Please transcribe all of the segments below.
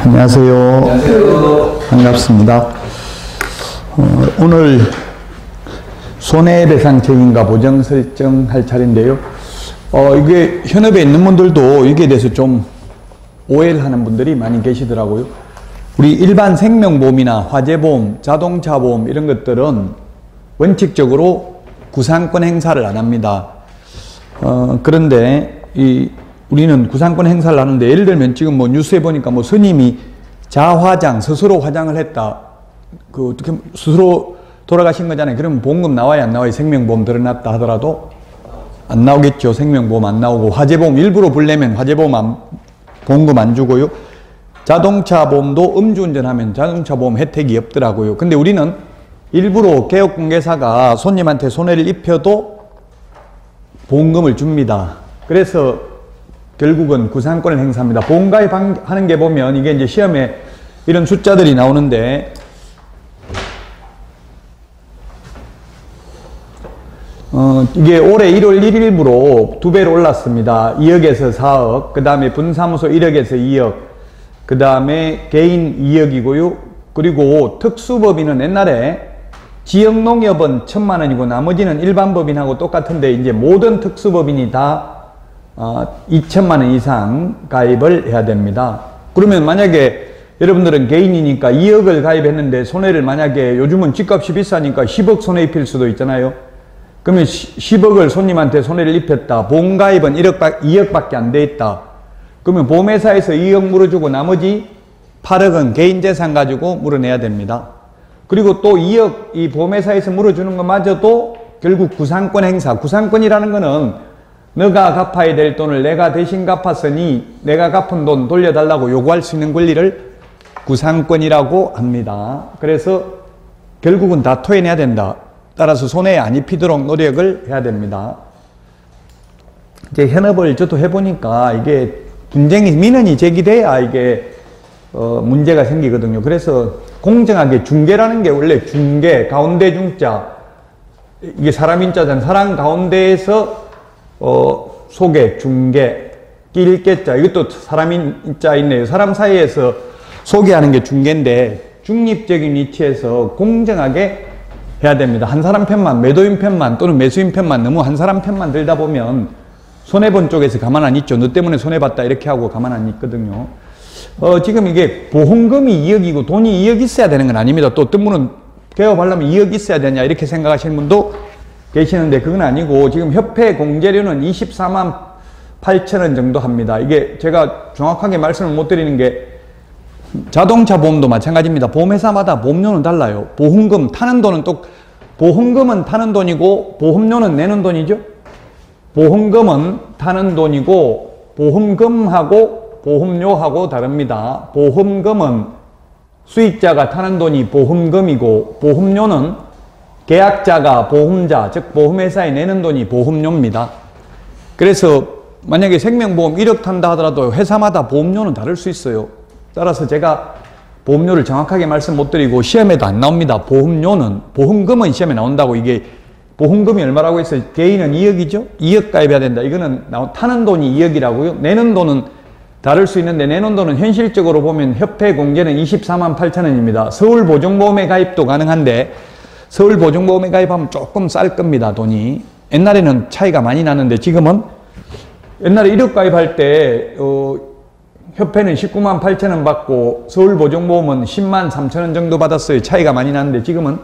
안녕하세요. 안녕하세요. 반갑습니다. 오늘 손해배상 책임과 보정 설정할 차례인데요. 이게 현업에 있는 분들도 이게 대해서 좀 오해를 하는 분들이 많이 계시더라고요. 우리 일반 생명보험이나 화재보험, 자동차보험 이런 것들은 원칙적으로 구상권 행사를 안 합니다. 그런데 우리는 구상권 행사를 하는데, 예를 들면 지금 뭐 뉴스에 보니까 뭐 스님이 자화장, 스스로 화장을 했다. 어떻게 스스로 돌아가신 거잖아요. 그러면 보험금 나와야 안 나와요? 생명보험 들어놨다 하더라도 안 나오겠죠. 생명보험 안 나오고, 화재보험 일부러 불내면 화재보험 보험금 안 주고요. 자동차 보험도 음주운전하면 자동차 보험 혜택이 없더라고요. 근데 우리는 일부러 개업공개사가 손님한테 손해를 입혀도 보험금을 줍니다. 그래서 결국은 구상권을 행사합니다. 보험가입하는 게 보면 이게 이제 시험에 이런 숫자들이 나오는데, 이게 올해 1월 1일부로 2배로 올랐습니다. 2억에서 4억, 그 다음에 분사무소 1억에서 2억, 그 다음에 개인 2억이고요. 그리고 특수법인은 옛날에 지역농협은 1,000만 원이고 나머지는 일반법인하고 똑같은데, 이제 모든 특수법인이 다 2,000만 원 이상 가입을 해야 됩니다. 그러면 만약에 여러분들은 개인이니까 2억을 가입했는데 손해를, 만약에 요즘은 집값이 비싸니까 10억 손해 입힐 수도 있잖아요. 그러면 10억을 손님한테 손해를 입혔다. 보험가입은 2억밖에 안 돼 있다. 그러면 보험회사에서 2억 물어주고 나머지 8억은 개인재산 가지고 물어내야 됩니다. 그리고 또 2억 이 보험회사에서 물어주는 것마저도 결국 구상권 행사, 구상권이라는 거는 너가 갚아야 될 돈을 내가 대신 갚았으니 내가 갚은 돈 돌려달라고 요구할 수 있는 권리를 구상권이라고 합니다. 그래서 결국은 다 토해내야 된다. 따라서 손해 안 입히도록 노력을 해야 됩니다. 이제 현업을 저도 해보니까 이게 분쟁이, 민원이 제기돼야 이게 문제가 생기거든요. 그래서 공정하게, 중개라는 게 원래 중개, 가운데 중자, 이게 사람 인자잖아요. 사람 가운데에서 소개, 중개, 끼일개자, 이것도 사람 인자 있네요. 사람 사이에서 소개하는 게 중개인데, 중립적인 위치에서 공정하게 해야 됩니다. 한 사람 편만, 매도인 편만 또는 매수인 편만, 너무 한 사람 편만 들다 보면 손해본 쪽에서 가만 안 있죠. 너 때문에 손해봤다 이렇게 하고 가만 안 있거든요. 지금 이게 보험금이 2억이고 돈이 2억 있어야 되는 건 아닙니다. 또 어떤 분은 개업하려면 2억 있어야 되냐 이렇게 생각하시는 분도 계시는데, 그건 아니고 지금 협회 공제료는 24만 8천 원 정도 합니다. 이게 제가 정확하게 말씀을 못 드리는 게, 자동차 보험도 마찬가지입니다. 보험회사마다 보험료는 달라요. 보험금 타는 돈은 보험금은 타는 돈이고 보험료는 내는 돈이죠. 보험금은 타는 돈이고 보험금하고 보험료하고 다릅니다. 보험금은 수익자가 타는 돈이 보험금이고, 보험료는 계약자가 보험자, 즉 보험회사에 내는 돈이 보험료입니다. 그래서 만약에 생명보험 1억 탄다 하더라도 회사마다 보험료는 다를 수 있어요. 따라서 제가 보험료를 정확하게 말씀 못 드리고 시험에도 안 나옵니다. 보험금은 시험에 나온다고. 이게 보험금이 얼마라고 했어요? 개인은 2억이죠? 2억 가입해야 된다. 이거는 타는 돈이 2억이라고요. 내는 돈은 다를 수 있는데, 내는 돈은 현실적으로 보면 협회 공제는 24만 8천 원입니다. 서울보증보험에 가입도 가능한데, 서울보증보험에 가입하면 조금 쌀 겁니다, 돈이. 옛날에는 차이가 많이 났는데, 지금은 옛날에 1억 가입할 때 협회는 19만 8천 원 받고 서울보증보험은 10만 3천 원 정도 받았어요. 차이가 많이 났는데 지금은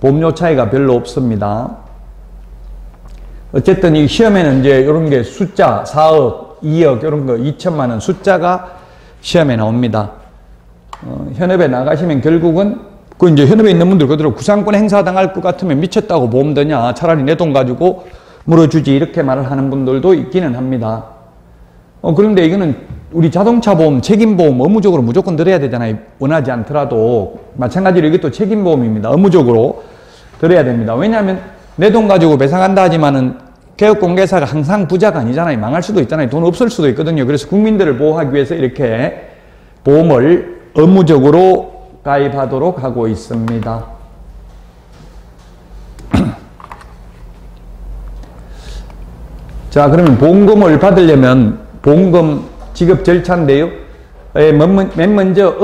보험료 차이가 별로 없습니다. 어쨌든 이 시험에는 이제 이런 게 숫자 4억, 2억 이런 거 2천만 원 숫자가 시험에 나옵니다. 현업에 나가시면 결국은 이제 현업에 있는 분들 그대로 구상권 행사 당할 것 같으면 미쳤다고 보험 드냐, 차라리 내 돈 가지고 물어주지, 이렇게 말을 하는 분들도 있기는 합니다. 그런데 이거는 우리 자동차 보험, 책임보험 의무적으로 무조건 들어야 되잖아요. 원하지 않더라도. 마찬가지로 이것도 책임보험입니다. 의무적으로 들어야 됩니다. 왜냐하면 내 돈 가지고 배상한다 하지만은 개업공개사가 항상 부자가 아니잖아요. 망할 수도 있잖아요. 돈 없을 수도 있거든요. 그래서 국민들을 보호하기 위해서 이렇게 보험을 의무적으로 가입하도록 하고 있습니다. 자, 그러면 보험금을 받으려면 보험금 지급 절차인데요. 맨 먼저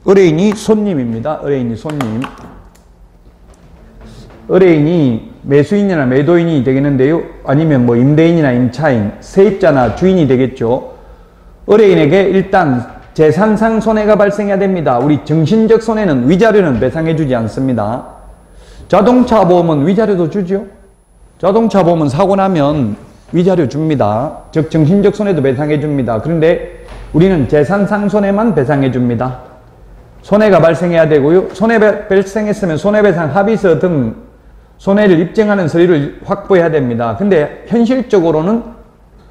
의뢰인이 손님입니다. 의뢰인이 손님. 의뢰인이 매수인이나 매도인이 되겠는데요. 아니면 뭐 임대인이나 임차인, 세입자나 주인이 되겠죠. 의뢰인에게 일단 재산상 손해가 발생해야 됩니다. 우리 정신적 손해는 위자료는 배상해 주지 않습니다. 자동차 보험은 위자료도 주죠. 자동차 보험은 사고 나면 위자료 줍니다. 즉 정신적 손해도 배상해 줍니다. 그런데 우리는 재산상 손해만 배상해 줍니다. 손해가 발생해야 되고요. 손해 발생했으면 손해배상 합의서 등 손해를 입증하는 서류를 확보해야 됩니다. 근데 현실적으로는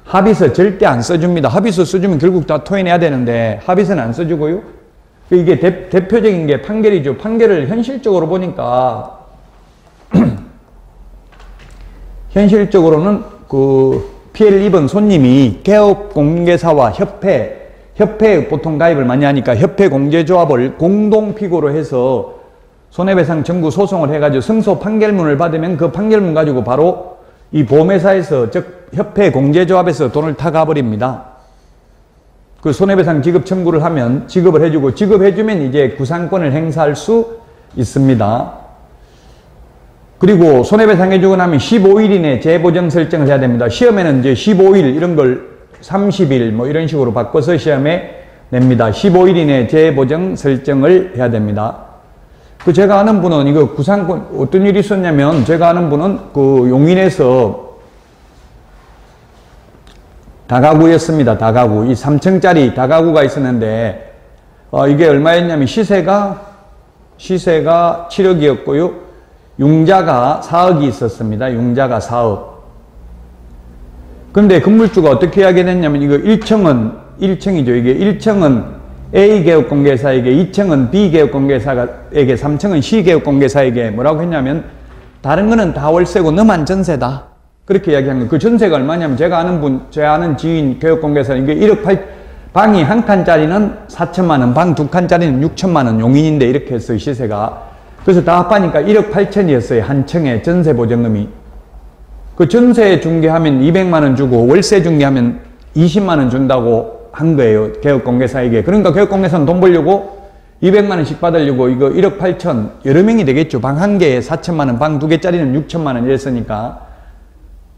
합의서 절대 안 써줍니다. 합의서 써주면 결국 다 토해내야 되는데 합의서는 안 써주고요. 이게 대표적인 게 판결이죠. 판결을 현실적으로 보니까 현실적으로는 그 피해를 입은 손님이 개업공개사와 협회에 보통 가입을 많이 하니까 협회공제조합을 공동피고로 해서 손해배상 청구 소송을 해가지고 승소 판결문을 받으면 그 판결문 가지고 바로 이 보험회사에서 즉 협회공제조합에서 돈을 타 가버립니다. 그 손해배상 지급 청구를 하면 지급을 해주고 지급해주면 이제 구상권을 행사할 수 있습니다. 그리고 손해배상 해주고 나면 15일 이내 재보정 설정을 해야 됩니다. 시험에는 이제 15일 이런 걸 30일 뭐 이런 식으로 바꿔서 시험에 냅니다. 15일 이내 재보정 설정을 해야 됩니다. 그 제가 아는 분은 이거 구상권 어떤 일이 있었냐면 제가 아는 분은 그 용인에서 다가구였습니다. 다가구. 이 3층짜리 다가구가 있었는데 이게 얼마였냐면 시세가 7억이었고요. 융자가 4억이 있었습니다. 융자가 4억. 근데 건물주가 어떻게 하게 됐냐면 이거 1층이죠. 이게 1층은 A개업공개사에게, 2층은 B개업공개사에게, 3층은 C개업공개사에게 뭐라고 했냐면 다른 거는 다 월세고 너만 전세다. 그렇게 이야기한 거예요. 그 전세가 얼마냐면 제가 아는 지인 개업공개사 이게 1억 8, 방이 한 칸짜리는 4천만 원, 방 두 칸짜리는 6천만 원 용인인데 이렇게 했어요. 시세가. 그래서 다 합하니까 1억 8천이었어요. 한 층에 전세 보증금이. 그 전세 중개하면 200만 원 주고 월세 중개하면 20만 원 준다고 한 거예요. 개업공개사에게. 그러니까 개업공개사는 돈 벌려고 200만 원씩 받으려고 이거 1억 8천 여러 명이 되겠죠. 방 한 개에 4천만 원, 방 두 개짜리는 6천만 원 이랬으니까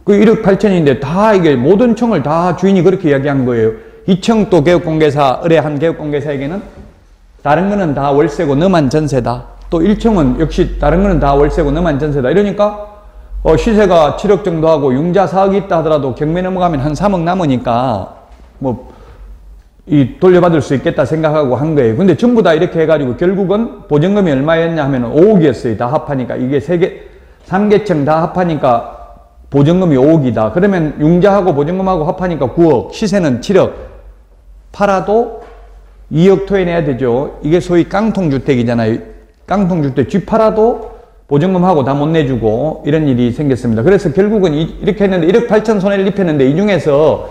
그 1억 8천인데 다 이게 모든 층을 다 주인이 그렇게 이야기한 거예요. 2층 또 개업공개사 의뢰한 개업공개사에게는 다른 거는 다 월세고 너만 전세다. 또 1층은 역시 다른 거는 다 월세고 너만 전세다. 이러니까 시세가 7억 정도 하고 융자 4억이 있다 하더라도 경매 넘어가면 한 3억 남으니까 돌려받을 수 있겠다 생각하고 한 거예요. 근데 전부 다 이렇게 해가지고 결국은 보증금이 얼마였냐 하면 5억이었어요. 다 합하니까. 이게 3개층 다 합하니까 보증금이 5억이다. 그러면 융자하고 보증금하고 합하니까 9억. 시세는 7억. 팔아도 2억 토해내야 되죠. 이게 소위 깡통주택이잖아요. 깡통주택. 집 팔아도 보증금하고 다 못 내주고 이런 일이 생겼습니다. 그래서 결국은 이렇게 했는데 1억 8천 손해를 입혔는데 이 중에서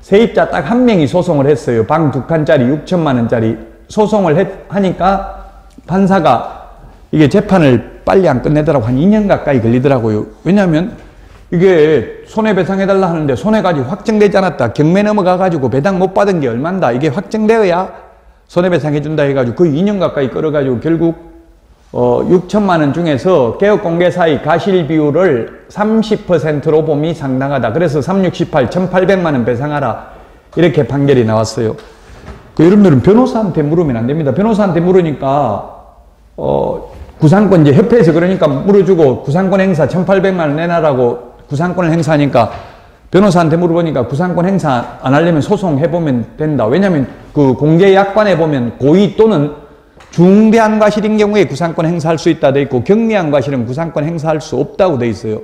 세입자 딱 한 명이 소송을 했어요. 방 두 칸짜리 6천만 원짜리 소송을 하니까 판사가 이게 재판을 빨리 안 끝내더라고. 한 2년 가까이 걸리더라고요. 왜냐하면 이게 손해배상해달라 하는데 손해가 아직 확정되지 않았다. 경매 넘어가가지고 배당 못 받은 게 얼만다. 이게 확정되어야 손해배상해준다 해가지고 거의 2년 가까이 끌어가지고 결국 6천만 원 중에서 개업공개사의 가실 비율을 30%로 봄이 상당하다. 그래서 368, 1,800만 원 배상하라. 이렇게 판결이 나왔어요. 여러분들은 변호사한테 물으면 안 됩니다. 변호사한테 물으니까 구상권 이제 협회에서 그러니까 물어주고 구상권 행사 1,800만 원 내놔라고 구상권을 행사하니까 변호사한테 물어보니까 구상권 행사 안 하려면 소송해보면 된다. 왜냐하면 그 공제약관에 보면 고의 또는 중대한 과실인 경우에 구상권 행사할 수 있다 돼 있고 경미한 과실은 구상권 행사할 수 없다고 돼 있어요.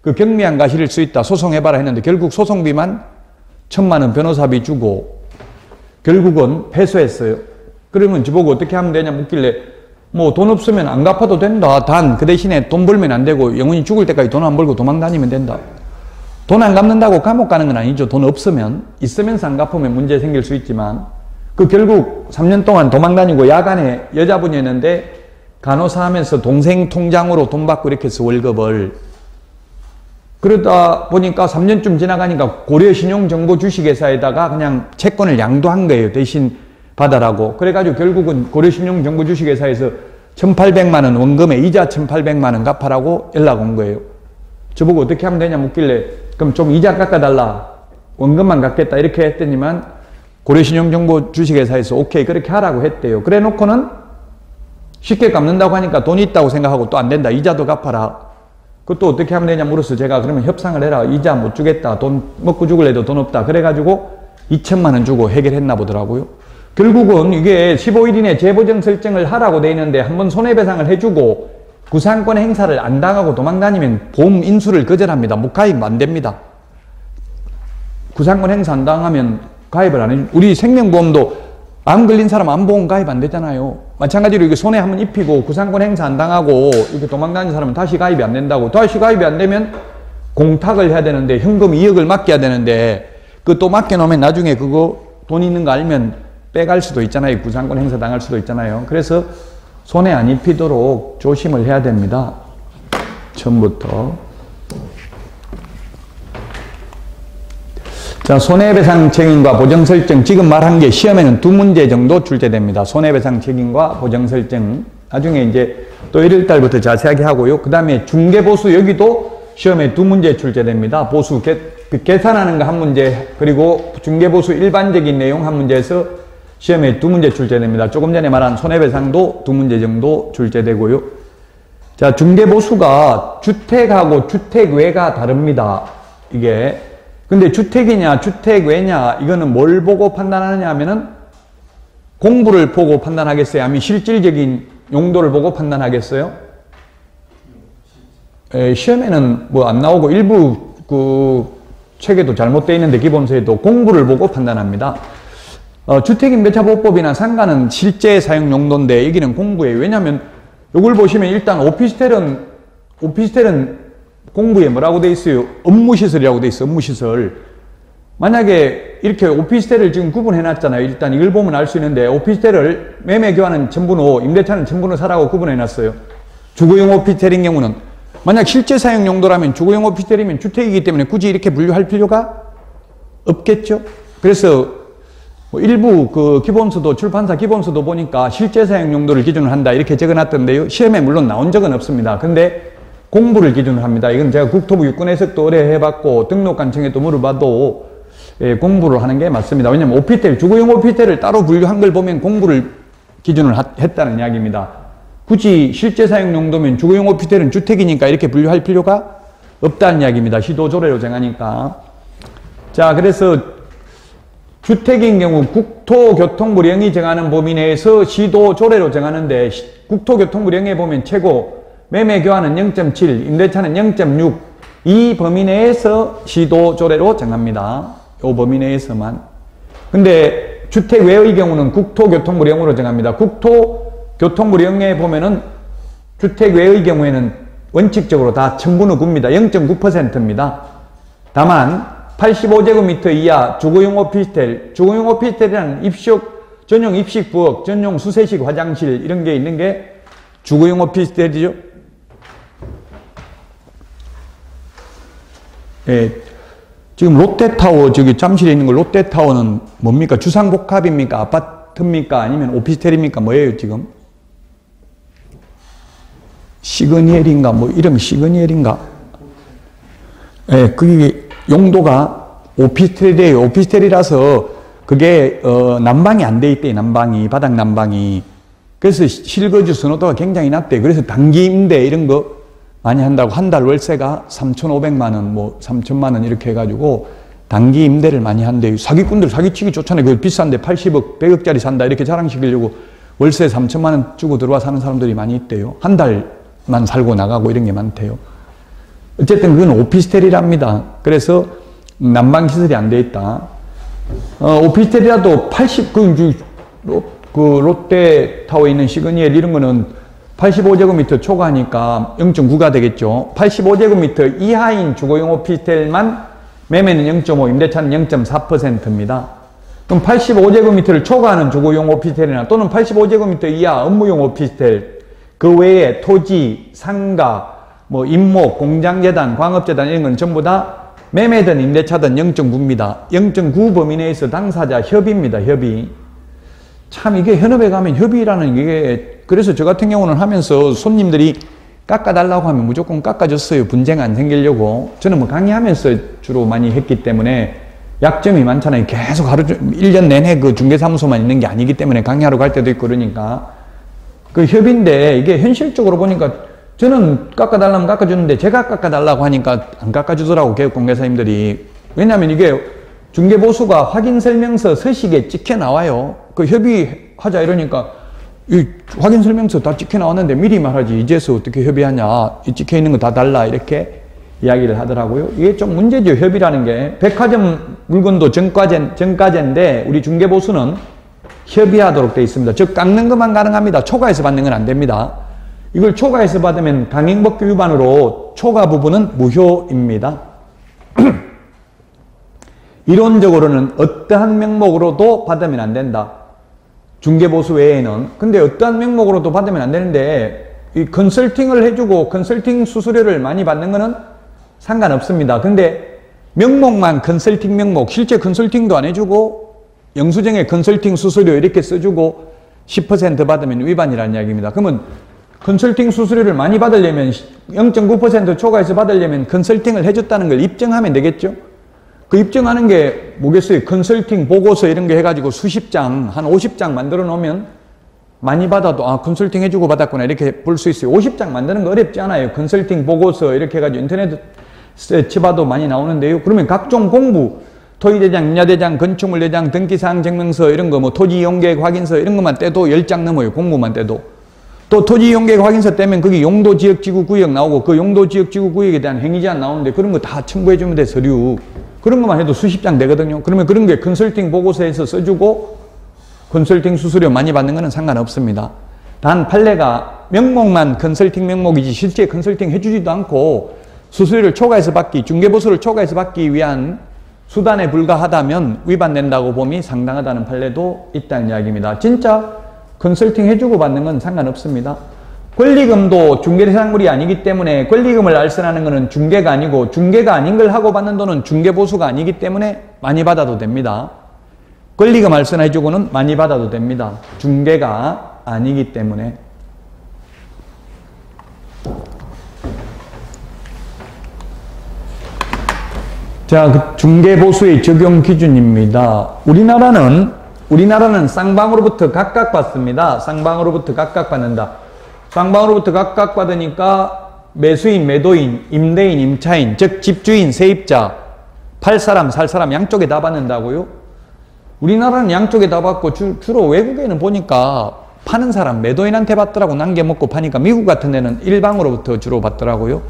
그 경미한 과실일 수 있다. 소송해봐라 했는데 결국 소송비만 1,000만 원 변호사비 주고 결국은 패소했어요. 그러면 저보고 어떻게 하면 되냐 묻길래 뭐 돈 없으면 안 갚아도 된다. 단 그 대신에 돈 벌면 안 되고 영원히 죽을 때까지 돈 안 벌고 도망 다니면 된다. 돈 안 갚는다고 감옥 가는 건 아니죠. 돈 없으면. 있으면서 안 갚으면 문제 생길 수 있지만 그 결국 3년 동안 도망 다니고 야간에 여자분이었는데 간호사 하면서 동생 통장으로 돈 받고 이렇게 해서 월급을 그러다 보니까 3년쯤 지나가니까 고려신용정보주식회사에다가 그냥 채권을 양도한 거예요. 대신 받아라고. 그래가지고 결국은 고려신용정보주식회사에서 1,800만 원 원금에 이자 1,800만 원 갚아라고 연락 온 거예요. 저보고 어떻게 하면 되냐 묻길래 그럼 좀 이자 깎아달라. 원금만 갚겠다 이렇게 했더니만 고려신용정보주식회사에서 오케이 그렇게 하라고 했대요. 그래 놓고는 쉽게 갚는다고 하니까 돈이 있다고 생각하고 또 안 된다. 이자도 갚아라. 그것도 어떻게 하면 되냐 물어서 제가 그러면 협상을 해라. 이자 못 주겠다. 돈 먹고 죽을래도 돈 없다. 그래가지고 2천만 원 주고 해결했나 보더라고요. 결국은 이게 15일 이내 재보정 설정을 하라고 돼 있는데 한번 손해배상을 해주고 구상권 행사를 안 당하고 도망다니면 보험 인수를 거절합니다. 못 가입 안 됩니다. 구상권 행사 안 당하면 가입을 안 해주. 우리 생명보험도 암 걸린 사람 암보험 가입 안 되잖아요. 마찬가지로 이게 손해 한번 입히고 구상권 행사 안 당하고 이렇게 도망다니는 사람은 다시 가입이 안 된다고. 다시 가입이 안 되면 공탁을 해야 되는데 현금 2억을 맡겨야 되는데 그 또 맡겨놓으면 나중에 그거 돈 있는 거 알면 빼갈 수도 있잖아요. 구상권 행사 당할 수도 있잖아요. 그래서 손해 안 입히도록 조심을 해야 됩니다. 처음부터. 자, 손해배상 책임과 보정 설정. 지금 말한 게 시험에는 2문제 정도 출제됩니다. 손해배상 책임과 보정 설정. 나중에 이제 또 1월달부터 자세하게 하고요. 그 다음에 중개보수 여기도 시험에 2문제 출제됩니다. 보수 계산하는 거 한 문제, 그리고 중개보수 일반적인 내용 한 문제에서 시험에 2문제 출제됩니다. 조금 전에 말한 손해배상도 2문제 정도 출제되고요. 자, 중개보수가 주택하고 주택외가 다릅니다. 이게. 근데 주택이냐, 주택외냐, 이거는 뭘 보고 판단하느냐 하면은 공부를 보고 판단하겠어요? 아니면 실질적인 용도를 보고 판단하겠어요? 시험에는 뭐 안 나오고 일부 그 책에도 잘못되어 있는데 기본서에도 공부를 보고 판단합니다. 주택임대차보호법이나 상가는 실제 사용 용도인데 여기는 공부예요. 왜냐하면 이걸 보시면 일단 오피스텔은 공부에 뭐라고 돼 있어요? 업무시설이라고 돼 있어요. 업무시설. 만약에 이렇게 오피스텔을 지금 구분해 놨잖아요. 일단 이걸 보면 알 수 있는데 오피스텔을 매매교환은 전분호, 임대차는 전분호 사라고 구분해 놨어요. 주거용 오피스텔인 경우는 만약 실제 사용 용도라면 주거용 오피스텔이면 주택이기 때문에 굳이 이렇게 분류할 필요가 없겠죠. 그래서 일부 그 기본서도 출판사 기본서도 보니까 실제 사용 용도를 기준으로 한다 이렇게 적어놨던데요. 시험에 물론 나온 적은 없습니다. 근데 공부를 기준으로 합니다. 이건 제가 국토부 육군 해석도 오래 해봤고 등록관청에도 물어봐도 공부를 하는 게 맞습니다. 왜냐하면 오피스텔, 주거용 오피스텔을 따로 분류한 걸 보면 공부를 기준으로 했다는 이야기입니다. 굳이 실제 사용 용도면 주거용 오피스텔은 주택이니까 이렇게 분류할 필요가 없다는 이야기입니다. 시도조례로 정하니까. 자, 그래서 주택인 경우 국토교통부령이 정하는 범위 내에서 시도조례로 정하는데 국토교통부령에 보면 최고 매매교환은 0.7, 임대차는 0.6 이 범위 내에서 시도조례로 정합니다. 이 범위 내에서만. 근데 주택 외의 경우는 국토교통부령으로 정합니다. 국토교통부령에 보면은 주택 외의 경우에는 원칙적으로 다 천분의 9입니다. 0.9%입니다. 다만 85제곱미터 이하 주거용 오피스텔, 주거용 오피스텔이라는 전용 입식 부엌, 전용 수세식 화장실 이런 게 있는 게 주거용 오피스텔이죠. 예, 지금 롯데타워 저기 잠실에 있는 거 롯데타워는 뭡니까? 주상복합입니까? 아파트입니까? 아니면 오피스텔입니까? 뭐예요 지금? 시그니엘인가? 뭐 이름이 시그니엘인가? 예, 그게 용도가 오피스텔이에요. 오피스텔이라서 그게 난방이 안 돼 있대. 난방이 바닥 난방이. 그래서 실거주 선호도가 굉장히 낮대. 그래서 단기 임대 이런 거 많이 한다고. 한 달 월세가 3,500만 원, 뭐 3,000만 원 이렇게 해가지고 단기 임대를 많이 한대요. 사기꾼들 사기치기 좋잖아요. 그 비싼데 80억, 100억짜리 산다 이렇게 자랑시키려고 월세 3,000만 원 주고 들어와 사는 사람들이 많이 있대요. 한 달만 살고 나가고 이런 게 많대요. 어쨌든 그건 오피스텔이랍니다. 그래서 난방시설이 안 돼 있다. 오피스텔이라도 그 롯데타워에 있는 시그니엘 이런 거는 85제곱미터 초과하니까 0.9가 되겠죠. 85제곱미터 이하인 주거용 오피스텔만 매매는 0.5, 임대차는 0.4%입니다. 그럼 85제곱미터를 초과하는 주거용 오피스텔이나 또는 85제곱미터 이하 업무용 오피스텔, 그 외에 토지, 상가, 뭐 임목, 공장재단, 광업재단 이런 건 전부 다 매매든 임대차든 0.9입니다. 0.9 범위 내에서 당사자 협의입니다. 협의. 참 이게 현업에 가면 협의라는 게, 그래서 저 같은 경우는 하면서 손님들이 깎아달라고 하면 무조건 깎아줬어요. 분쟁 안 생기려고. 저는 뭐 강의하면서 주로 많이 했기 때문에 약점이 많잖아요. 계속 하루, 1년 내내 그 중개사무소만 있는 게 아니기 때문에 강의하러 갈 때도 있고 그러니까. 그 협의인데 이게 현실적으로 보니까 저는 깎아달라면 깎아주는데 제가 깎아달라고 하니까 안 깎아주더라고, 개업공개사님들이. 왜냐하면 이게 중개보수가 확인설명서 서식에 찍혀 나와요. 그 협의하자 이러니까 이 확인설명서 다 찍혀 나왔는데 미리 말하지 이제서 어떻게 협의하냐, 이 찍혀 있는 거 다 달라 이렇게 이야기를 하더라고요. 이게 좀 문제죠. 협의라는 게. 백화점 물건도 정가제인데 우리 중개보수는 협의하도록 되어 있습니다. 즉 깎는 것만 가능합니다. 초과해서 받는 건 안 됩니다. 이걸 초과해서 받으면 강행법규 위반으로 초과 부분은 무효입니다. 이론적으로는 어떠한 명목으로도 받으면 안 된다. 중개보수 외에는. 근데 어떠한 명목으로도 받으면 안 되는데 이 컨설팅을 해주고 컨설팅 수수료를 많이 받는 거는 상관없습니다. 근데 명목만 컨설팅 명목, 실제 컨설팅도 안 해주고 영수증에 컨설팅 수수료 이렇게 써주고 10% 받으면 위반이라는 이야기입니다. 그러면 컨설팅 수수료를 많이 받으려면 0.9% 초과해서 받으려면 컨설팅을 해줬다는 걸 입증하면 되겠죠. 그 입증하는 게 뭐겠어요? 컨설팅 보고서 이런 게 해가지고 수십 장, 한 50장 만들어 놓으면 많이 받아도 아 컨설팅 해주고 받았구나 이렇게 볼 수 있어요. 50장 만드는 거 어렵지 않아요. 컨설팅 보고서 이렇게 해가지고 인터넷 쳐봐도 많이 나오는데요. 그러면 각종 공부, 토지대장, 임야대장, 건축물대장, 등기사항 증명서 이런 거 뭐 토지이용계획 확인서 이런 것만 떼도 10장 넘어요. 공부만 떼도. 또 토지이용계획 확인서 떼면 거기 용도지역지구구역 나오고 그 용도지역지구구역에 대한 행위제한 나오는데 그런 거 다 첨부해주면 돼. 서류. 그런 것만 해도 수십 장 되거든요. 그러면 그런 게 컨설팅 보고서에서 써주고 컨설팅 수수료 많이 받는 거는 상관없습니다. 단 판례가 명목만 컨설팅 명목이지 실제 컨설팅 해주지도 않고 수수료를 초과해서 받기, 중개보수를 초과해서 받기 위한 수단에 불과하다면 위반된다고 봄이 상당하다는 판례도 있다는 이야기입니다. 진짜 컨설팅 해주고 받는 건 상관없습니다. 권리금도 중개대상물이 아니기 때문에 권리금을 알선하는 것은 중개가 아니고 중개가 아닌 걸 하고 받는 돈은 중개보수가 아니기 때문에 많이 받아도 됩니다. 권리금 알선해주고는 많이 받아도 됩니다. 중개가 아니기 때문에. 자, 그 중개보수의 적용 기준입니다. 우리나라는 쌍방으로부터 각각 받습니다. 쌍방으로부터 각각 받는다. 쌍방으로부터 각각 받으니까 매수인, 매도인, 임대인, 임차인, 즉 집주인, 세입자, 팔 사람, 살 사람 양쪽에 다 받는다고요? 우리나라는 양쪽에 다 받고 주로 외국에는 보니까 파는 사람, 매도인한테 받더라고. 남겨먹고 파니까 미국 같은 데는 일방으로부터 주로 받더라고요.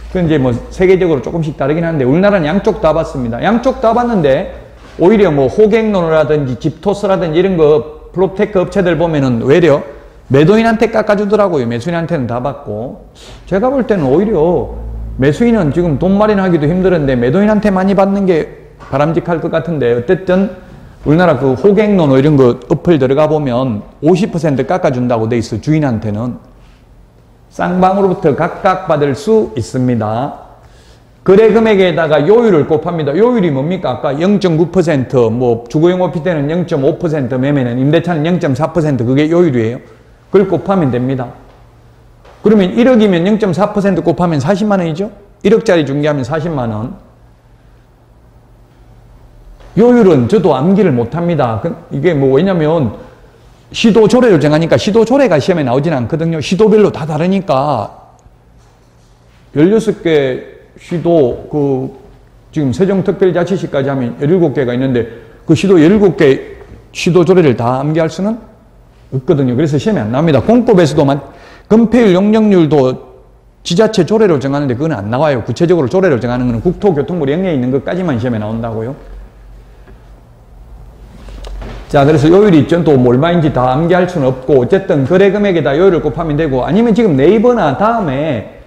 그건 이제 뭐 세계적으로 조금씩 다르긴 한데 우리나라는 양쪽 다 받습니다. 양쪽 다 받는데 오히려 뭐 호갱노라든지 집토스라든지 이런 거 프로테크 업체들 보면은 외려 매도인한테 깎아주더라고요. 매수인한테는 다 받고. 제가 볼 때는 오히려 매수인은 지금 돈 마련하기도 힘들은데 매도인한테 많이 받는 게 바람직할 것 같은데 어쨌든 우리나라 그 호갱노 이런 거 어플 들어가 보면 50% 깎아준다고 돼 있어. 주인한테는. 쌍방으로부터 각각 받을 수 있습니다. 거래 금액에다가 요율을 곱합니다. 요율이 뭡니까? 아까 0.9%, 뭐 주거용 오피스 때는 0.5%, 매매는 임대차는 0.4% 그게 요율이에요. 그걸 곱하면 됩니다. 그러면 1억이면 0.4% 곱하면 40만 원이죠? 1억짜리 중개하면 40만 원. 요율은 저도 암기를 못합니다. 이게 뭐 왜냐면 시도조례를 정하니까 시도조례가 시험에 나오진 않거든요. 시도별로 다 다르니까 16개 시도 지금 세종특별자치시까지 하면 17개가 있는데 그 시도 17개 시도조례를 다 암기할 수는 없거든요. 그래서 시험에 안 나옵니다. 공법에서도 건폐율 용적률도 지자체 조례로 정하는데 그건 안 나와요. 구체적으로 조례로 정하는 건 국토교통부 영리에 있는 것까지만 시험에 나온다고요. 자, 그래서 요율이 있죠. 또 얼마인지 다 암기할 수는 없고 어쨌든 거래 금액에다 요율을 곱하면 되고 아니면 지금 네이버나 다음에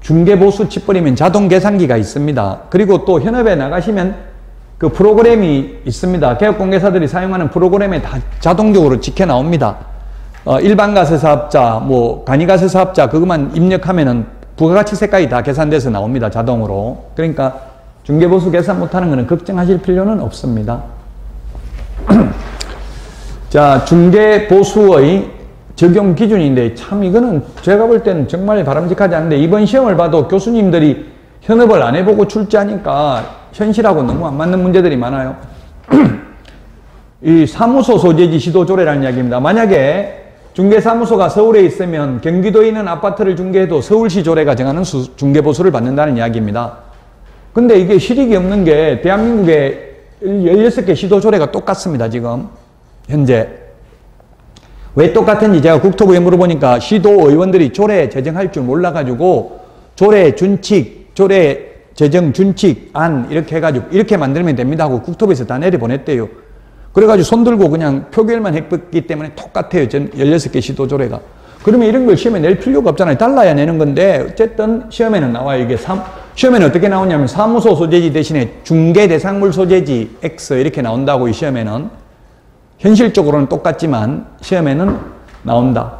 중개보수 칩버리면 자동 계산기가 있습니다. 그리고 또 현업에 나가시면 그 프로그램이 있습니다. 개업공개사들이 사용하는 프로그램에 다 자동적으로 찍혀 나옵니다. 일반가세 사업자, 뭐 간이가세 사업자 그것만 입력하면은 부가가치세까지 다 계산돼서 나옵니다. 자동으로. 그러니까 중개보수 계산 못하는 거는 걱정하실 필요는 없습니다. 자, 중개보수의 적용 기준인데 참 이거는 제가 볼 때는 정말 바람직하지 않은데 이번 시험을 봐도 교수님들이 현업을 안 해보고 출제하니까 현실하고 너무 안 맞는 문제들이 많아요. 이 사무소 소재지 시도조례라는 이야기입니다. 만약에 중개사무소가 서울에 있으면 경기도에 있는 아파트를 중개해도 서울시 조례가 정하는 중개보수를 받는다는 이야기입니다. 근데 이게 실익이 없는 게 대한민국에 16개 시도조례가 똑같습니다. 지금 현재. 왜 똑같은지 제가 국토부에 물어보니까 시도의원들이 조례 제정할 줄 몰라가지고 조례 준칙, 조례 제정 준칙안 이렇게 해가지고 이렇게 만들면 됩니다 하고 국토부에서 다 내려보냈대요. 그래가지고 손들고 그냥 표결만 했기 때문에 똑같아요. 16개 시도조례가. 그러면 이런 걸 시험에 낼 필요가 없잖아요. 달라야 내는 건데 어쨌든 시험에는 나와요. 이게 시험에는 어떻게 나오냐면 사무소 소재지 대신에 중개대상물 소재지 X 이렇게 나온다고 이 시험에는. 현실적으로는 똑같지만 시험에는 나온다.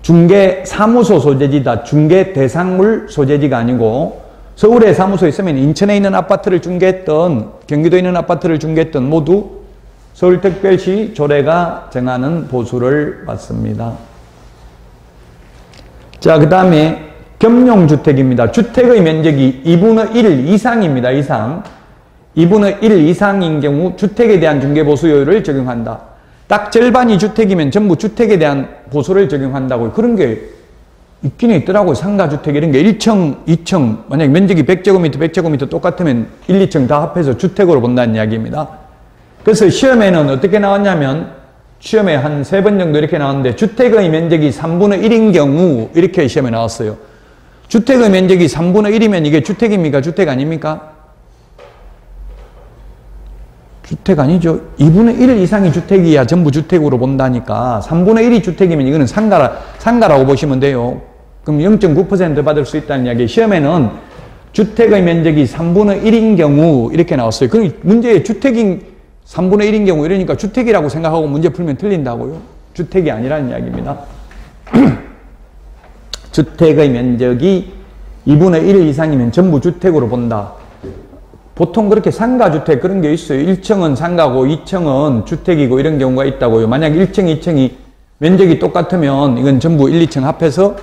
중개사무소 소재지다. 중개대상물 소재지가 아니고 서울에 사무소에 있으면 인천에 있는 아파트를 중개했던 경기도에 있는 아파트를 중개했던 모두 서울특별시 조례가 정하는 보수를 받습니다. 자, 그 다음에 겸용주택입니다. 주택의 면적이 2분의 1 이상입니다. 이상. 2분의 1 이상인 경우 주택에 대한 중개보수요율을 적용한다. 딱 절반이 주택이면 전부 주택에 대한 보수를 적용한다고. 그런 게 있긴 있더라고요. 상가주택 이런 게 1층, 2층, 만약에 면적이 100제곱미터, 100제곱미터 똑같으면 1, 2층 다 합해서 주택으로 본다는 이야기입니다. 그래서 시험에는 어떻게 나왔냐면 시험에 한 3번 정도 이렇게 나왔는데 주택의 면적이 3분의 1인 경우 이렇게 시험에 나왔어요. 주택의 면적이 3분의 1이면 이게 주택입니까? 주택 아닙니까? 주택 아니죠. 2분의 1 이상이 주택이야 전부 주택으로 본다니까 3분의 1이 주택이면 이거는 상가라고 보시면 돼요. 그럼 0.9% 받을 수 있다는 이야기. 시험에는 주택의 면적이 3분의 1인 경우 이렇게 나왔어요. 그럼 문제에 주택인 3분의 1인 경우 이러니까 주택이라고 생각하고 문제 풀면 틀린다고요. 주택이 아니라는 이야기입니다. 주택의 면적이 2분의 1 이상이면 전부 주택으로 본다. 보통 그렇게 상가주택 그런 게 있어요. 1층은 상가고 2층은 주택이고 이런 경우가 있다고요. 만약 1층, 2층이 면적이 똑같으면 이건 전부 1, 2층 합해서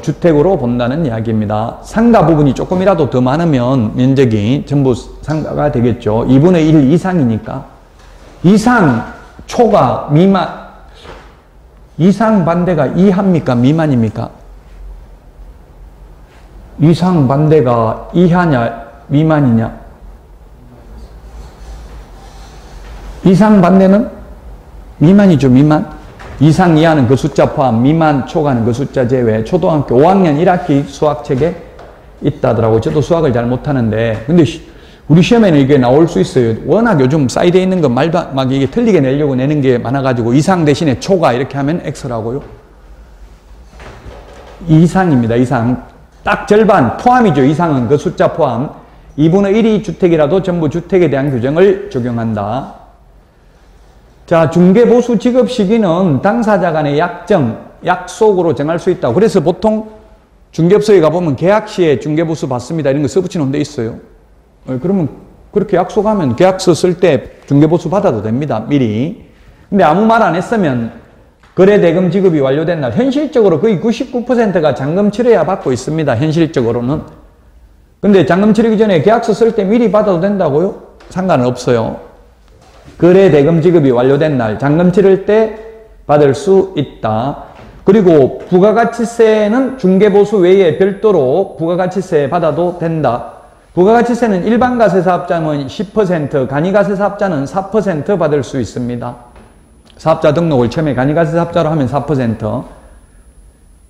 주택으로 본다는 이야기입니다. 상가 부분이 조금이라도 더 많으면 면적이 전부 상가가 되겠죠. 2분의 1 이상이니까. 이상, 초과, 미만. 이상 반대가 이하입니까? 미만입니까? 이상 반대가 이하냐? 미만이냐? 이상 반대는 미만이죠. 미만. 이상 이하는 그 숫자 포함, 미만 초과는 그 숫자 제외. 초등학교 5학년 1학기 수학책에 있다더라고요. 저도 수학을 잘 못하는데 근데 우리 시험에는 이게 나올 수 있어요. 워낙 요즘 사이드에 있는 거 말도 막 이게 틀리게 내려고 내는 게 많아가지고 이상 대신에 초과 이렇게 하면 X라고요. 이상입니다. 이상. 딱 절반 포함이죠. 이상은 그 숫자 포함. 2분의 1이 주택이라도 전부 주택에 대한 규정을 적용한다. 자, 중개보수 지급 시기는 당사자 간의 약속으로 정할 수 있다. 그래서 보통 중개업소에 가보면 계약 시에 중개보수 받습니다. 이런 거 써붙여 놓은 데 있어요. 그러면 그렇게 약속하면 계약서 쓸 때 중개보수 받아도 됩니다. 미리. 근데 아무 말 안 했으면 거래대금 지급이 완료된 날 현실적으로 거의 99%가 잔금 치러야 받고 있습니다. 현실적으로는. 근데 잔금 치르기 전에 계약서 쓸 때 미리 받아도 된다고요? 상관은 없어요. 거래대금 지급이 완료된 날 잔금 치를 때 받을 수 있다. 그리고 부가가치세는 중개보수 외에 별도로 부가가치세 받아도 된다. 부가가치세는 일반가세 사업자는 10%, 간이가세 사업자는 4% 받을 수 있습니다. 사업자 등록을 처음에 간이가세 사업자로 하면 4%.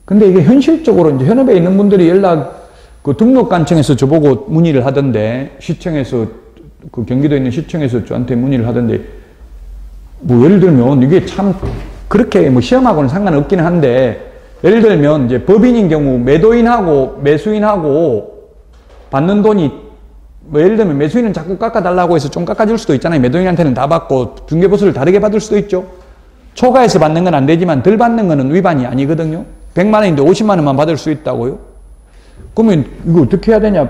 근데 이게 현실적으로 이제 현업에 있는 분들이 그 등록관청에서 저보고 문의를 하던데, 시청에서, 그 경기도에 있는 시청에서 저한테 문의를 하던데, 뭐 예를 들면 이게 참 그렇게 뭐 시험하고는 상관없기는 한데, 예를 들면 이제 법인인 경우 매도인하고 매수인하고 받는 돈이 뭐 예를 들면 매수인은 자꾸 깎아달라고 해서 좀 깎아줄 수도 있잖아요. 매도인한테는 다 받고 중개보수를 다르게 받을 수도 있죠. 초과해서 받는 건 안 되지만 덜 받는 거는 위반이 아니거든요. 100만 원인데 50만 원만 받을 수 있다고요. 그러면 이거 어떻게 해야 되냐?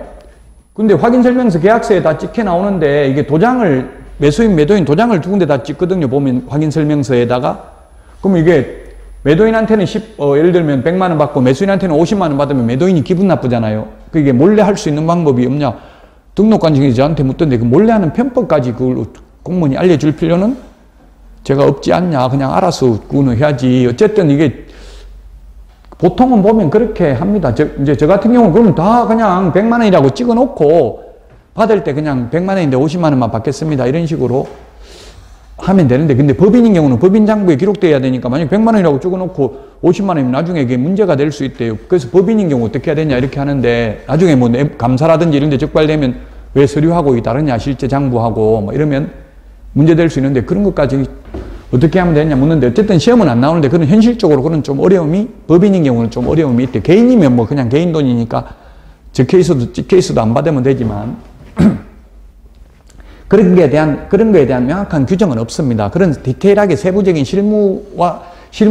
근데 확인설명서 계약서에 다 찍혀 나오는데 이게 도장을 매수인, 매도인 도장을 두 군데 다 찍거든요. 보면 확인설명서에다가. 그러면 이게 매도인한테는 예를 들면 100만 원 받고 매수인한테는 50만 원 받으면 매도인이 기분 나쁘잖아요. 그게 몰래 할 수 있는 방법이 없냐? 등록관청이 저한테 묻던데 그 몰래 하는 편법까지 그걸 공무원이 알려줄 필요는 제가 없지 않냐. 그냥 알아서 그거는 해야지. 어쨌든 이게 보통은 보면 그렇게 합니다. 이제 저 같은 경우는 그러면 다 그냥 100만 원이라고 찍어 놓고 받을 때 그냥 100만 원인데 50만 원만 받겠습니다. 이런 식으로 하면 되는데, 근데 법인인 경우는 법인 장부에 기록돼야 되니까 만약 100만 원이라고 찍어 놓고 50만 원이면 나중에 이게 문제가 될 수 있대요. 그래서 법인인 경우 어떻게 해야 되냐 이렇게 하는데, 나중에 뭐 감사라든지 이런 데 적발되면 왜 서류하고 이 다르냐, 실제 장부하고 뭐 이러면 문제 될 수 있는데, 그런 것까지 어떻게 하면 되냐 묻는데, 어쨌든 시험은 안 나오는데 그런 현실적으로 그런 좀 어려움이, 법인인 경우는 좀 어려움이 있대. 개인이면 뭐 그냥 개인 돈이니까 적혀 있어도 안 받으면 되지만 그런 거에 대한 명확한 규정은 없습니다. 그런 디테일하게 세부적인 실무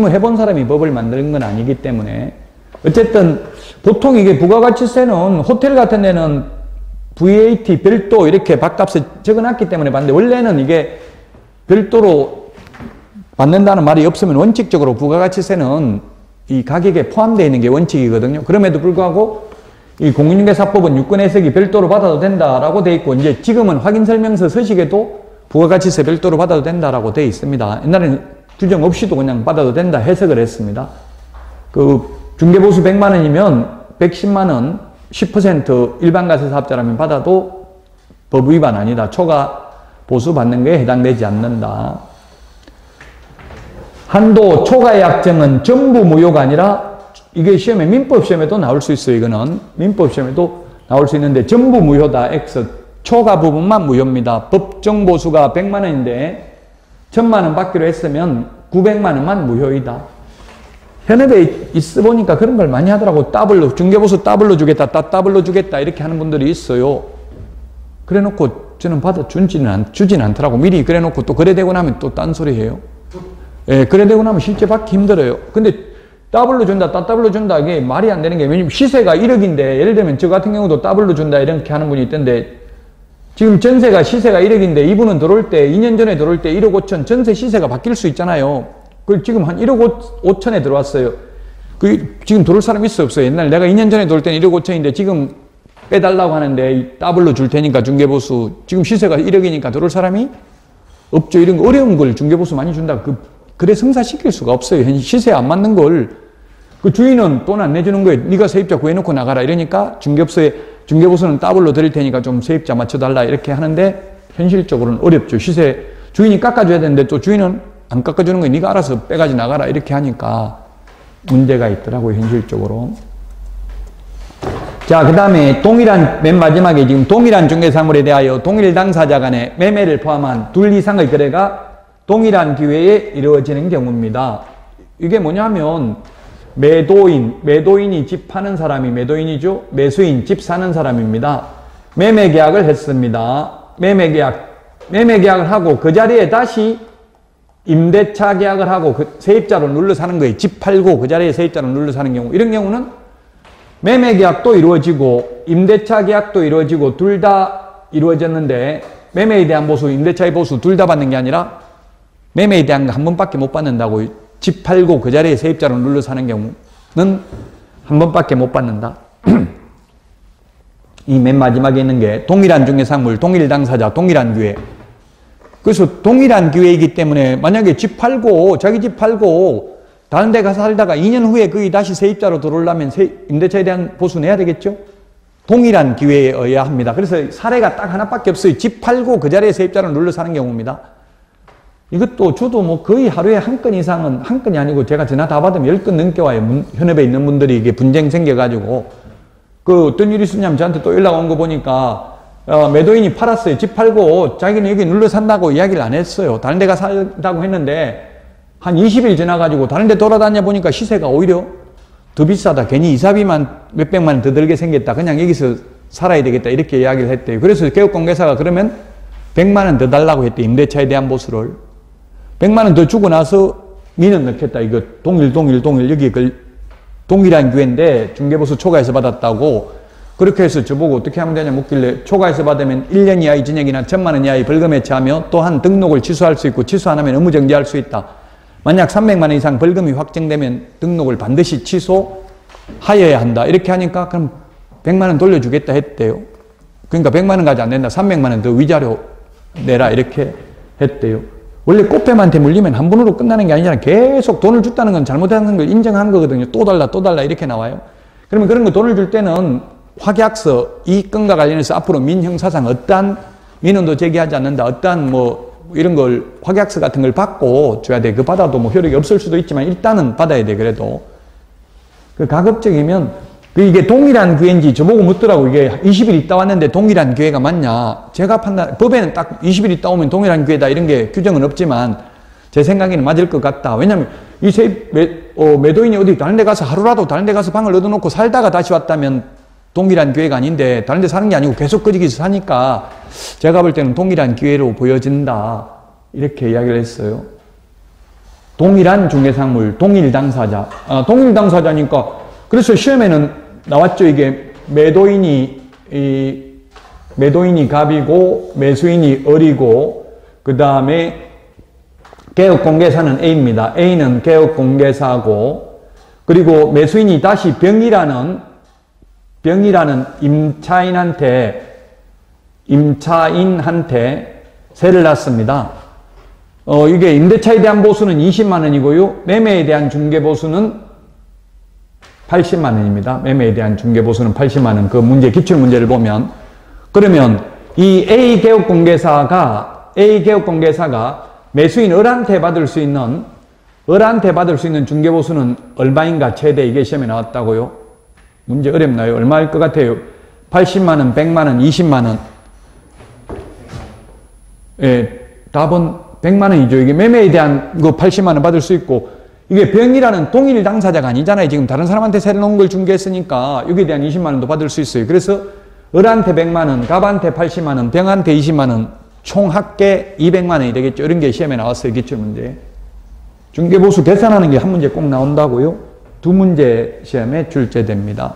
해본 사람이 법을 만드는 건 아니기 때문에. 어쨌든 보통 이게 부가가치세는 호텔 같은 데는 VAT 별도 이렇게 밥값을 적어놨기 때문에 받는데, 원래는 이게 별도로 받는다는 말이 없으면 원칙적으로 부가가치세는 이 가격에 포함되어 있는 게 원칙이거든요. 그럼에도 불구하고 이 공인중개사법은 유권 해석이 별도로 받아도 된다라고 돼 있고, 이제 지금은 확인설명서 서식에도 부가가치세 별도로 받아도 된다라고 돼 있습니다. 옛날에는 규정 없이도 그냥 받아도 된다 해석을 했습니다. 그 중개보수 100만 원이면 110만 원 10% 일반가세 사업자라면 받아도 법 위반 아니다. 초과 보수 받는 거에 해당되지 않는다. 한도 초과의 약정은 전부 무효가 아니라, 이게 시험에 민법 시험에도 나올 수 있어요. 이거는 민법 시험에도 나올 수 있는데 전부 무효다. X 초과 부분만 무효입니다. 법정 보수가 100만 원인데 1000만 원 받기로 했으면 900만 원만 무효이다. 현업에 있어 보니까 그런 걸 많이 하더라고. 더블로 중개보수 더블로 주겠다, 더블로 주겠다 이렇게 하는 분들이 있어요. 그래놓고 저는 주진 않더라고. 미리 그래놓고 또 거래되고 나면 또 딴소리 해요. 예, 거래되고 나면 실제 받기 힘들어요. 근데 더블로 준다, 더블로 준다, 이게 말이 안 되는 게, 왜냐면 시세가 1억인데, 예를 들면 저 같은 경우도 더블로 준다, 이렇게 하는 분이 있던데, 지금 전세가 시세가 1억인데, 이분은 들어올 때, 2년 전에 들어올 때 1억 5천, 전세 시세가 바뀔 수 있잖아요. 그 지금 한 1억 5천에 들어왔어요. 지금 들어올 사람 있어, 없어요? 옛날 내가 2년 전에 들어올 때는 1억 5천인데, 지금 빼달라고 하는데, 더블로 줄 테니까 중개보수, 지금 시세가 1억이니까 들어올 사람이 없죠. 이런 거 어려운 걸 중개보수 많이 준다. 그래 성사시킬 수가 없어요. 시세에 안 맞는 걸. 그 주인은 돈 안 내주는 거예요. 네가 세입자 구해놓고 나가라. 이러니까 중개보수는 더블로 드릴 테니까 좀 세입자 맞춰달라. 이렇게 하는데 현실적으로는 어렵죠. 시세 주인이 깎아줘야 되는데 또 주인은 안 깎아주는 거예요. 네가 알아서 빼가지 나가라. 이렇게 하니까 문제가 있더라고요. 현실적으로. 자, 그 다음에 맨 마지막에 지금 동일한 중개사물에 대하여 동일 당사자 간의 매매를 포함한 둘 이상의 거래가 동일한 기회에 이루어지는 경우입니다. 이게 뭐냐면 매도인이 집 파는 사람이 매도인이죠. 매수인 집 사는 사람입니다. 매매 계약을 했습니다. 매매 계약을 하고 그 자리에 다시 임대차 계약을 하고 세입자로 눌러 사는 거예요. 집 팔고 그 자리에 세입자로 눌러 사는 경우. 이런 경우는 매매 계약도 이루어지고 임대차 계약도 이루어지고 둘 다 이루어졌는데, 매매에 대한 보수, 임대차의 보수 둘 다 받는 게 아니라 매매에 대한 거 한 번밖에 못 받는다고. 집 팔고 그 자리에 세입자로 눌러 사는 경우는 한 번밖에 못 받는다. 이 맨 마지막에 있는 게 동일한 중개사물, 동일 당사자, 동일한 기회. 그래서 동일한 기회이기 때문에 만약에 자기 집 팔고 다른 데 가서 살다가 2년 후에 거기 다시 세입자로 들어오려면 임대차에 대한 보수 내야 되겠죠? 동일한 기회에 의해야 합니다. 그래서 사례가 딱 하나밖에 없어요. 집 팔고 그 자리에 세입자로 눌러 사는 경우입니다. 이것도 저도 뭐 거의 하루에 한 건 이상은, 한 건이 아니고 제가 전화 다 받으면 10건 넘게 와요. 현업에 있는 분들이 이게 분쟁 생겨가지고. 어떤 일이 있었냐면 저한테 또 연락 온 거 보니까, 매도인이 팔았어요. 집 팔고 자기는 여기 눌러 산다고 이야기를 안 했어요. 다른 데가 산다고 했는데, 한 20일 지나가지고 다른 데 돌아다녀 보니까 시세가 오히려 더 비싸다. 괜히 이사비만 몇백만 원 더 들게 생겼다. 그냥 여기서 살아야 되겠다. 이렇게 이야기를 했대요. 그래서 개업공개사가 그러면 100만 원 더 달라고 했대. 임대차에 대한 보수를. 100만 원 더 주고 나서 민원 넣겠다. 이거 동일 여기 동일한 기회인데 중개보수 초과해서 받았다고 그렇게 해서 저보고 어떻게 하면 되냐 묻길래 초과해서 받으면 1년 이하의 징역이나 1,000만 원 이하의 벌금에 처하며 또한 등록을 취소할 수 있고 취소 안 하면 의무정지할 수 있다. 만약 300만 원 이상 벌금이 확정되면 등록을 반드시 취소하여야 한다. 이렇게 하니까 그럼 100만 원 돌려주겠다 했대요. 그러니까 100만 원까지 안 된다. 300만 원 더 위자료 내라 이렇게 했대요. 원래 꽃뱀한테 물리면 한 번으로 끝나는 게 아니잖아요. 계속 돈을 줬다는 건 잘못하는 걸 인정한 거거든요. 또 달라 이렇게 나와요. 그러면 그런 거 돈을 줄 때는 확약서 이익권과 관련해서 앞으로 민형사상 어떠한 민원도 제기하지 않는다. 어떠한 뭐 이런 걸 확약서 같은 걸 받고 줘야 돼. 그 받아도 뭐 효력이 없을 수도 있지만 일단은 받아야 돼. 그래도 그 가급적이면 그 이게 동일한 기회인지 저보고 묻더라고. 이게 20일 있다 왔는데 동일한 기회가 맞냐. 제가 판단 법에는 딱 20일 있다 오면 동일한 기회다 이런 게 규정은 없지만 제 생각에는 맞을 것 같다. 왜냐면 이 매도인이 어디 다른 데 가서 하루라도 다른 데 가서 방을 얻어놓고 살다가 다시 왔다면 동일한 기회가 아닌데 다른 데 사는 게 아니고 계속 거기서 사니까 제가 볼 때는 동일한 기회로 보여진다. 이렇게 이야기를 했어요. 동일한 중개사물, 동일 당사자. 동일 당사자니까 그래서 시험에는 나왔죠. 이게 매도인이 갑이고 매수인이 을이고 그 다음에 개업공개사는 A입니다. A는 개업공개사고 그리고 매수인이 다시 병이라는 임차인한테 세를 놨습니다. 이게 임대차에 대한 보수는 20만 원이고요. 매매에 대한 중개보수는 80만 원입니다. 매매에 대한 중개보수는 80만 원. 그 문제, 기출문제를 보면. 그러면 이 A 개업공개사가 매수인 을한테 받을 수 있는 중개보수는 얼마인가 최대 이게 시험에 나왔다고요. 문제 어렵나요? 얼마일 것 같아요? 80만 원, 100만 원, 20만 원. 예, 답은 100만 원이죠. 이게 매매에 대한 그 80만 원 받을 수 있고 이게 병이라는 동일 당사자가 아니잖아요. 지금 다른 사람한테 세를 놓은 걸 중개했으니까 여기에 대한 20만 원도 받을 수 있어요. 그래서 을한테 100만 원, 갑한테 80만 원, 병한테 20만 원, 총 합계 200만 원이 되겠죠. 이런 게 시험에 나왔어요. 기출문제. 중개보수 계산하는 게 한 문제 꼭 나온다고요. 2문제 시험에 출제됩니다.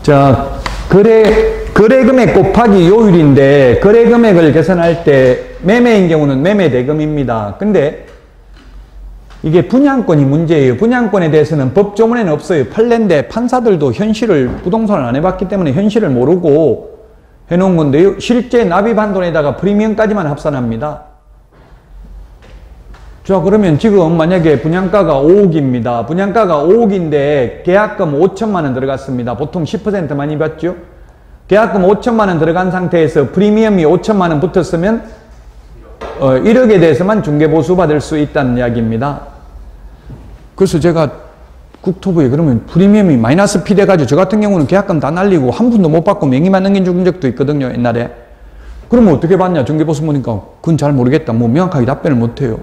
자, 거래 금액 곱하기 요율인데 거래 금액을 계산할 때 매매인 경우는 매매 대금입니다. 근데 이게 분양권이 문제예요. 분양권에 대해서는 법조문에는 없어요. 판례인데 판사들도 현실을 부동산을 안 해봤기 때문에 현실을 모르고 해놓은 건데요. 실제 납입한 돈에다가 프리미엄까지만 합산합니다. 자, 그러면 지금 만약에 분양가가 5억입니다. 분양가가 5억인데 계약금 5천만 원 들어갔습니다. 보통 10% 많이 받죠? 계약금 5천만 원 들어간 상태에서 프리미엄이 5천만 원 붙었으면 1억에 대해서만 중개보수 받을 수 있다는 이야기입니다. 그래서 제가 국토부에 그러면 프리미엄이 마이너스 피 돼가지고 저 같은 경우는 계약금 다 날리고 한 푼도 못 받고 명의만 넘긴 적도 있거든요. 옛날에. 그러면 어떻게 받냐? 중개보수 보니까 그건 잘 모르겠다. 뭐 명확하게 답변을 못해요.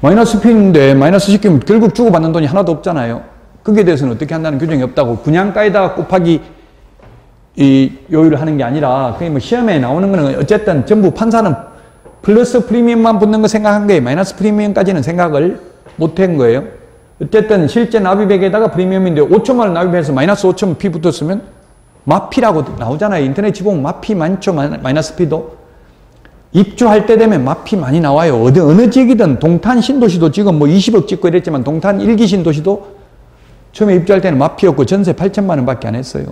마이너스 피인데 마이너스 시키면 결국 주고받는 돈이 하나도 없잖아요. 거기에 대해서는 어떻게 한다는 규정이 없다고. 분양가에다가 곱하기 이 요율을 하는 게 아니라 그게 뭐 시험에 나오는 거는 어쨌든 전부 판사는 플러스 프리미엄만 붙는 거 생각한 거예요. 마이너스 프리미엄까지는 생각을 못한 거예요. 어쨌든 실제 납입액에다가 프리미엄인데 5천만 원 납입해서 마이너스 5천 피 붙었으면 마피라고 나오잖아요. 인터넷 보면 마피 많죠. 마이너스 피도. 입주할 때 되면 마피 많이 나와요. 어느 지역이든 동탄 신도시도 지금 뭐 20억 찍고 이랬지만 동탄 1기 신도시도 처음에 입주할 때는 마피였고 전세 8천만 원 밖에 안 했어요.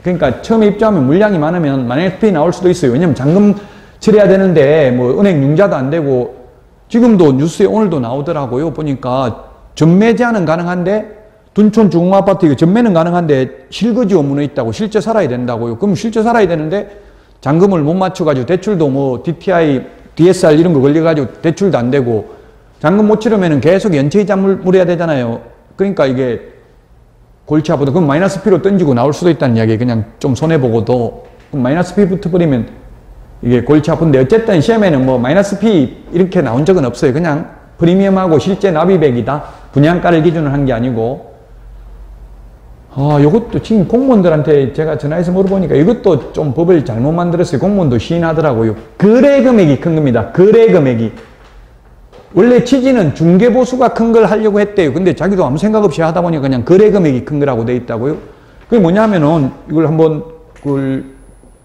그러니까 처음에 입주하면 물량이 많으면 마이너스 피 나올 수도 있어요. 왜냐면 잔금 처리해야 되는데 뭐 은행 융자도 안 되고 지금도 뉴스에 오늘도 나오더라고요. 보니까 전매 제한은 가능한데 둔촌 중흥아파트 이거 전매는 가능한데 실거주 의무는 있다고. 실제 살아야 된다고요. 그럼 실제 살아야 되는데 잔금을 못 맞춰가지고 대출도 뭐 DTI, DSR 이런 거 걸려가지고 대출도 안 되고 잔금 못 치르면은 계속 연체이자 물어야 되잖아요. 그러니까 이게 골치 아프다. 그럼 마이너스 P로 던지고 나올 수도 있다는 이야기. 그냥 좀 손해보고도. 그럼 마이너스 P 붙어버리면 이게 골치 아픈데 어쨌든 시험에는 뭐 마이너스 P 이렇게 나온 적은 없어요. 그냥 프리미엄하고 실제 납입액이다. 분양가를 기준으로 한 게 아니고. 요것도 지금 공무원들한테 제가 전화해서 물어보니까 이것도 좀 법을 잘못 만들었어요. 공무원도 시인하더라고요. 거래 금액이 큰 겁니다. 거래 금액이. 원래 취지는 중개보수가 큰 걸 하려고 했대요. 근데 자기도 아무 생각 없이 하다 보니 그냥 거래 금액이 큰 거라고 돼 있다고요. 그게 뭐냐면은 이걸 한번 그걸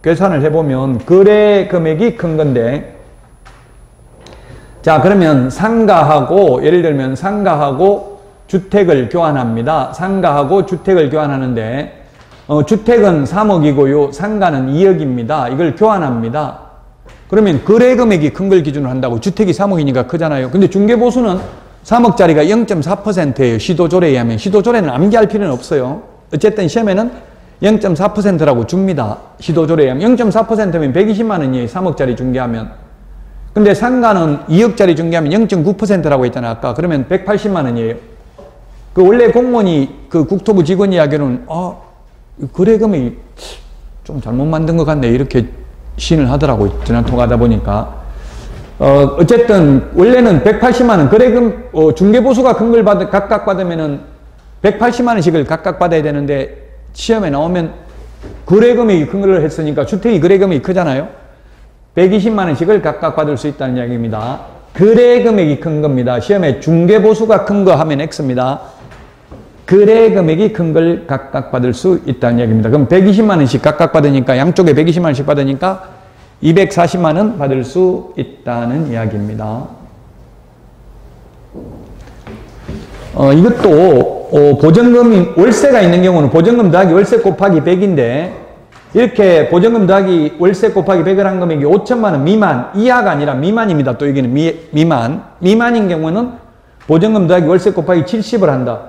계산을 해보면 거래 금액이 큰 건데, 자, 그러면 상가하고, 예를 들면 상가하고 주택을 교환합니다. 상가하고 주택을 교환하는데, 주택은 3억이고요. 상가는 2억입니다. 이걸 교환합니다. 그러면 거래 금액이 큰 걸 기준으로 한다고. 주택이 3억이니까 크잖아요. 근데 중개보수는 3억짜리가 0.4%예요. 시도조례에 의하면. 시도조례는 암기할 필요는 없어요. 어쨌든 시험에는 0.4%라고 줍니다. 시도조례에 의하면. 0.4%면 120만 원이에요. 3억짜리 중개하면. 근데 상가는 2억짜리 중개하면 0.9%라고 했잖아, 아까. 그러면 180만 원이에요. 그 원래 공무원이 그 국토부 직원 이야기로는, 거래 금액이 좀 잘못 만든 것 같네. 이렇게 시인을 하더라고요. 전화 통화하다 보니까. 어쨌든, 원래는 180만 원, 중개보수가 큰 걸 각각 받으면은 180만 원씩을 각각 받아야 되는데, 시험에 나오면 거래 금액이 큰 걸 했으니까 주택이 거래 금액이 크잖아요. 120만 원씩을 각각 받을 수 있다는 이야기입니다. 거래 금액이 큰 겁니다. 시험에 중개보수가 큰 거 하면 X입니다. 거래 금액이 큰 걸 각각 받을 수 있다는 이야기입니다. 그럼 120만 원씩 각각 받으니까, 양쪽에 120만 원씩 받으니까 240만 원 받을 수 있다는 이야기입니다. 이것도 보증금이 월세가 있는 경우는 보증금 더하기 월세 곱하기 100인데, 이렇게 보증금 더하기 월세 곱하기 100을 한 금액이 5천만 원 미만, 이하가 아니라 미만입니다. 또 여기는 미만. 미만인 경우는 보증금 더하기 월세 곱하기 70을 한다.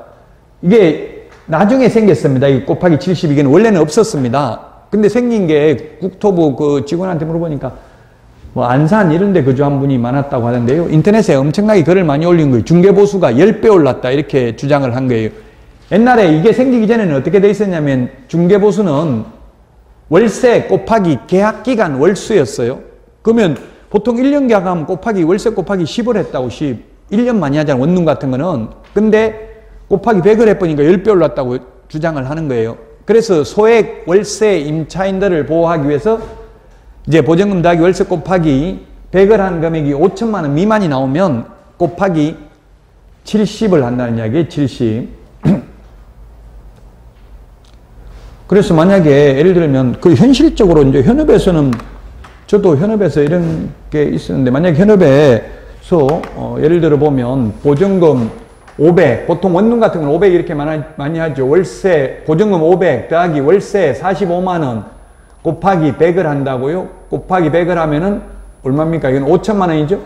이게 나중에 생겼습니다. 이 곱하기 70, 이게 원래는 없었습니다. 근데 생긴 게 국토부 그 직원한테 물어보니까 뭐 안산 이런 데 거주한 분이 많았다고 하는데요. 인터넷에 엄청나게 글을 많이 올린 거예요. 중개보수가 10배 올랐다 이렇게 주장을 한 거예요. 옛날에 이게 생기기 전에는 어떻게 돼 있었냐면 중개보수는 월세 곱하기 계약기간 월수였어요. 그러면 보통 1년 계약하면 곱하기 월세 곱하기 10을 했다고 10. 1년 많이 하잖아요. 원룸 같은 거는. 근데 곱하기 100을 해보니까 10배 올랐다고 주장을 하는 거예요. 그래서 소액 월세 임차인들을 보호하기 위해서 이제 보증금 더하기 월세 곱하기 100을 한 금액이 5천만 원 미만이 나오면 곱하기 70을 한다는 이야기예요. 70. 그래서 만약에 예를 들면 그 현실적으로 이제 현업에서는 저도 현업에서 이런 게 있었는데, 만약에 현업에서 예를 들어 보면 보증금 500, 보통 원룸 같은 건 500 이렇게 많이 하죠. 월세, 보증금 500 더하기 월세 45만원 곱하기 100을 한다고요? 곱하기 100을 하면은 얼마입니까? 이건 5천만 원이죠?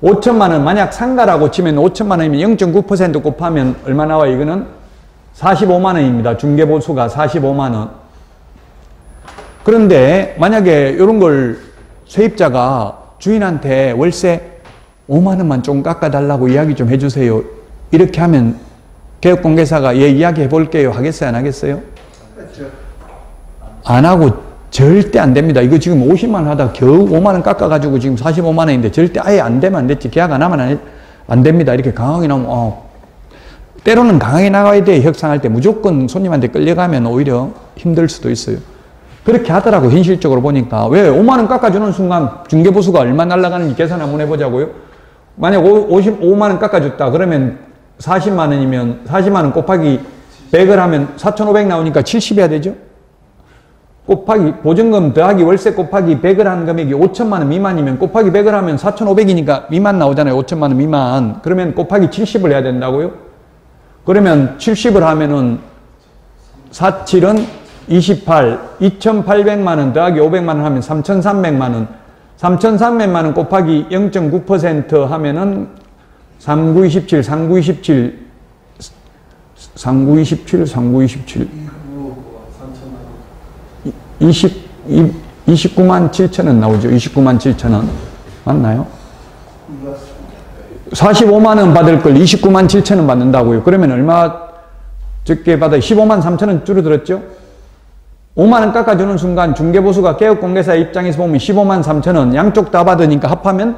5천만 원, 만약 상가라고 치면 5천만 원이면 0.9% 곱하면 얼마 나와요? 이거는 45만 원입니다. 중개보수가 45만 원. 그런데 만약에 이런 걸 세입자가 주인한테 월세 5만 원만 좀 깎아달라고 이야기 좀 해주세요. 이렇게 하면 개업공개사가 얘 이야기 해볼게요. 하겠어요? 안 하겠어요? 안 하고 절대 안 됩니다. 이거 지금 50만 원 하다 겨우 5만 원 깎아가지고 지금 45만 원인데 절대 아예 안 되면 안 됐지. 계약 안 하면 안 됩니다. 이렇게 강하게 나오면, 때로는 강하게 나가야 돼. 협상할 때 무조건 손님한테 끌려가면 오히려 힘들 수도 있어요. 그렇게 하더라고, 현실적으로 보니까. 왜? 5만 원 깎아주는 순간 중개보수가 얼마 날아가는지 계산 한번 해보자고요. 만약 55만 원 깎아줬다. 그러면 40만 원이면 40만 원 곱하기 100을 하면 4,500 나오니까 70 해야 되죠? 곱하기 보증금 더하기 월세 곱하기 100을 한 금액이 5천만 원 미만이면 곱하기 100을 하면 4,500이니까 미만 나오잖아요. 5천만 원 미만. 그러면 곱하기 70을 해야 된다고요? 그러면 70을 하면은 47은 28, 2,800만 원 더하기 500만 원 하면 3,300만 원. 3,300만 원 곱하기 0.9% 하면은 3927, 3927, 3927, 3927. 29만 7천 원 나오죠. 29만 7천 원. 맞나요? 45만 원 받을 걸 29만 7천 원 받는다고요. 그러면 얼마 적게 받아요? 15만 3천 원 줄어들었죠? 5만 원 깎아주는 순간 중개보수가 개업공개사 입장에서 보면 15만 3천 원 양쪽 다 받으니까 합하면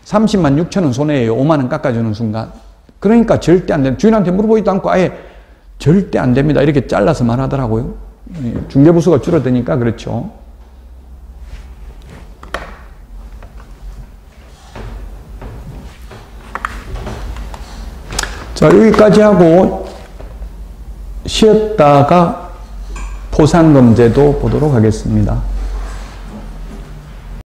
30만 6천 원 손해예요. 5만 원 깎아주는 순간. 그러니까 절대 안 됩니다. 주인한테 물어보지도 않고 아예 절대 안 됩니다. 이렇게 잘라서 말하더라고요. 중개보수가 줄어드니까 그렇죠. 자, 여기까지 하고 쉬었다가 포상금제도 보도록 하겠습니다.